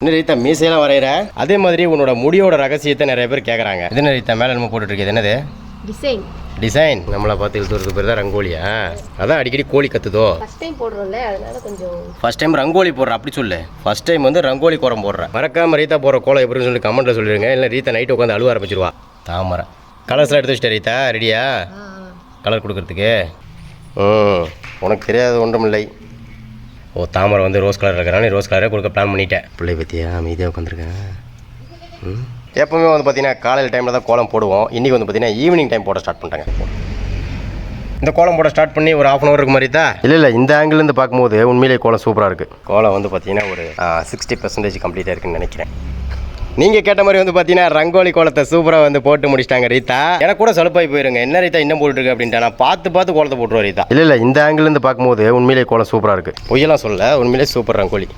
என்ன ரீதா மீசையெல்லாம் வரைகிற? அதே மாதிரி உன்னோட முடியோட ரகசியத்தை நிறைய பேர் கேட்குறாங்க. இது என்ன ரீதா மேலே நம்ம போட்டுட்ருக்கு? என்னது டிசைன்? டிசைன் நம்மளை பார்த்து இழுத்துறது பேர் தான் ரங்கோலியா? அதான் அடிக்கடி கோழி கத்துதோ? ஃபர்ஸ்ட் டைம் போடுறோம்ல, அதனால கொஞ்சம் ஃபர்ஸ்ட் டைம் ரங்கோலி போடுற அப்படி சொல்லு. ஃபர்ஸ்ட் டைம் வந்து ரங்கோலி கோலம் போடுறேன். மறக்காம ரீதா போடுற கோலம் எப்படின்னு சொல்லி கமெண்ட்ல சொல்லிடுங்க. இல்லை ரீதா நைட்டு உட்காந்து அழுவ ஆரம்பிச்சிருவா. தாமரை கலர்ஸ்லாம் எடுத்து வச்சிட்டேன். ரீதா ரெடியா கலர் கொடுக்கறதுக்கு? உனக்கு தெரியாது ஒன்றும் இல்லை. ஓ, தாமரை வந்து ரோஸ் கலர் இருக்கிறானே, ரோஸ் கலரே கொடுக்க பிளான் பண்ணிட்டேன். பிள்ளை பற்றியா அமைதியாக உட்காந்துருக்கேன். எப்போவுமே வந்து பார்த்தீங்கன்னா காலையில் டைமில் தான் கோலம் போடுவோம். இன்றைக்கி வந்து பார்த்தீங்கன்னா ஈவினிங் டைம் போட ஸ்டார்ட் பண்ணிட்டாங்க. இந்த கோலம் போட ஸ்டார்ட் பண்ணி ஒரு 1/2 hour இருக்கு மாதிரி தான். இல்லை இந்த ஆங்கிலேருந்து பார்க்கும்போது உண்மையிலேயே கோலம் சூப்பராக இருக்குது. கோலம் வந்து பார்த்தீங்கன்னா ஒரு 60% கம்ப்ளீட்டாக இருக்குன்னு நினைக்கிறேன். நீங்கள் கேட்ட மாதிரி வந்து பார்த்தீங்கன்னா ரங்கோலி கோலத்தை சூப்பராக வந்து போட்டு முடிச்சிட்டாங்க ரீதா. எனக்கு கூட சலுப்பாய் போயிருங்க, என்ன ரீதா இன்னும் போட்டுருக்கு அப்படின்ட்டு. நான் பார்த்து கோலத்தை போட்டுருவோம் ரீதா. இல்லை இந்த ஆங்கிலேருந்து பார்க்கும்போது உண்மையிலேயே கோலம் சூப்பராக இருக்குது. பொய்யெல்லாம் சொல்ல, உண்மையிலேயே சூப்பர் ரங்கோலி.